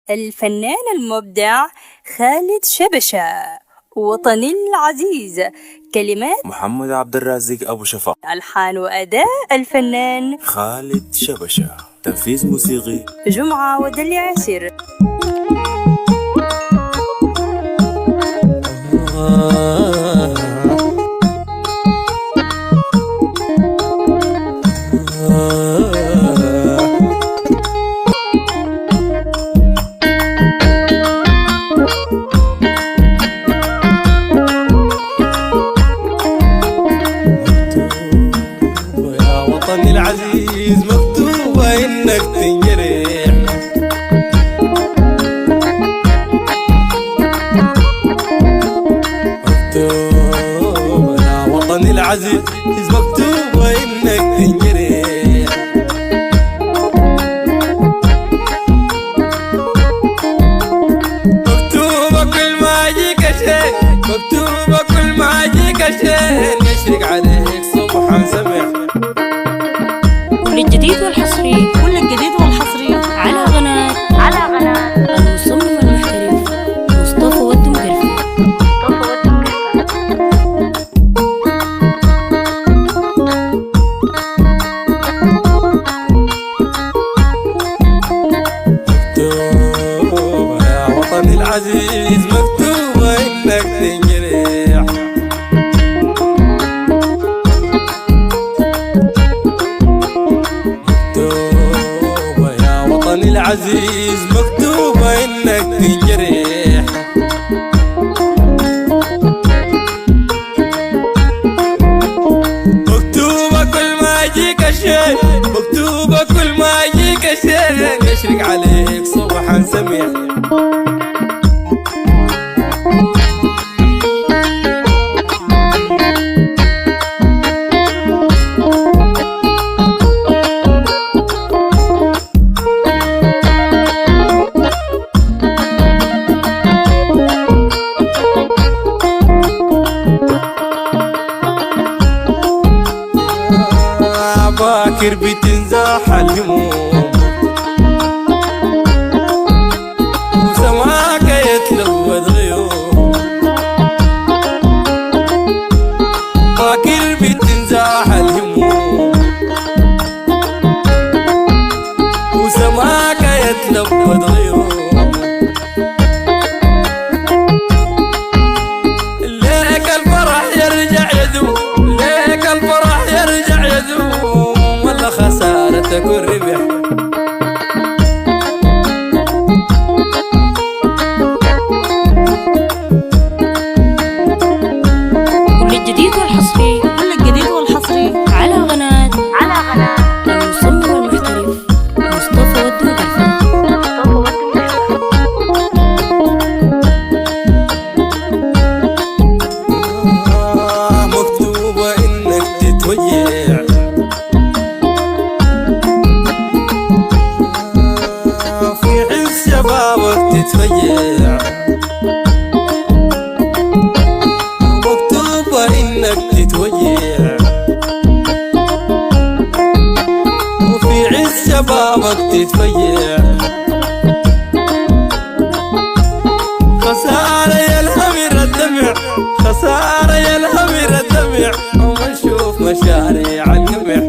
الفنان المبدع خالد شبشة. وطني العزيز، كلمات محمد عبد الرازق أبو شفا، ألحان وأداء الفنان خالد شبشة، تنفيذ موسيقي جمعة ودل ياسر. وطني العزيز مكتوبة إنك تنجرح، مكتوبة يا وطني العزيز مكتوبة إنك تنجرح، مكتوبة كل ما يجيك شيء، مكتوبة كل ما يجيك شيء يشرق عليك صبحا سمح. كل الجديد والحصري على قناة المصمم المحترف مصطفى ودم قرفة. مكتوبة يا وطني العزيز مكتوبة إنك تنجرح، مكتوبة يا وطني العزيز مكتوبة إنك تنجرح، مكتوبة كل ما يجيك شيء، مكتوبة كل ما يجيك شيء يشرق عليك صبحا سمح. باكر بتنزاح الهموم وسماك يتلوث غيوم، باكر بتنزاح الهموم وسماك يتلوث غيوم، ليك الفرح يرجع يدوم، ليك الفرح يرجع يدوم ولا خسارتك والربح. كل الجديد والحصري على قناة المصمم المحترف مصطفى ودم قرفة. مكتوبة إنك تتوجع، في عز شبابك تتفجع، مكتوبة إنك تتوجع وفي عز شبابك تتفجع، خسارة يا الهمر الدمع، خسارة يا الهمر الدمع وما نشوف مشاريع القمح.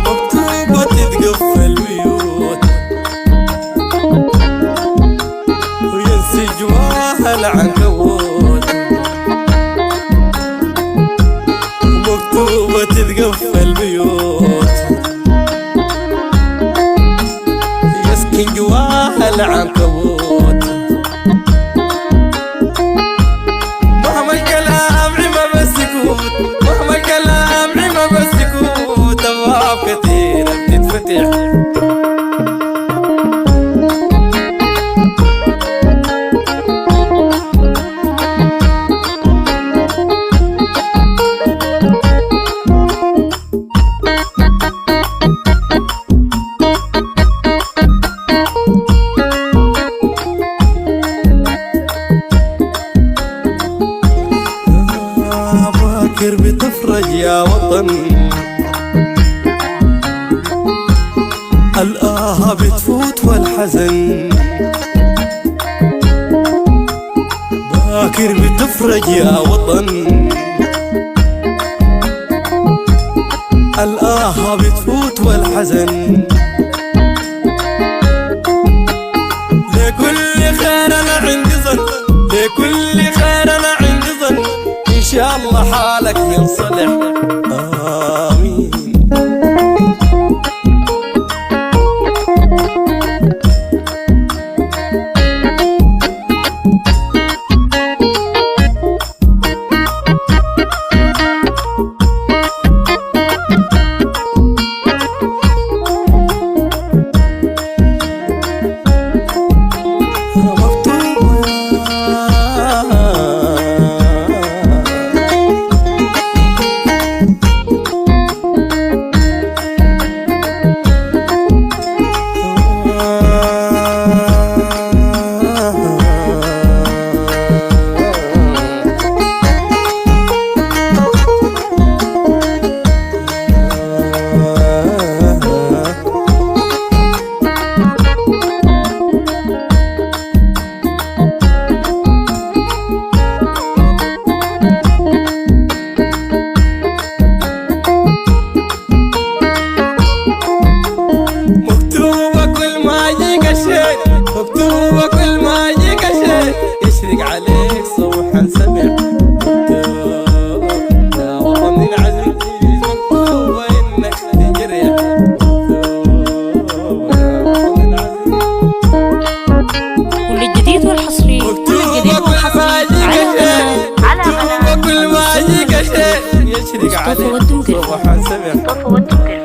مكتوبة تتقفل بيوت وينسي جواها العنكبوت، مكتوبة تتقفل بيوت يسكن جواها العنكبوت، مهما الكلام عما بالسكوت، مهما الكلام عما بالسكوت أبواب كثيرة بتتفتح. بتفرج يا وطن، الآه بتفوت والحزن، باكر بتفرج يا وطن، الآه بتفوت والحزن، لكل خير أنا عندي ظن، لكل خير أنا عندي ظن، إن شاء الله حالك ينصلح آمين. مكتوبة كل ما يجيك شيء يشرق عليك صبحا سمع، يا وطني العزيز مكتوبة إنك تجري، كل الجديد والحصري مكتوبة كل ما يجيك شيء، مكتوبة كل ما يجيك شيء يشرق عليك صبحا سمع.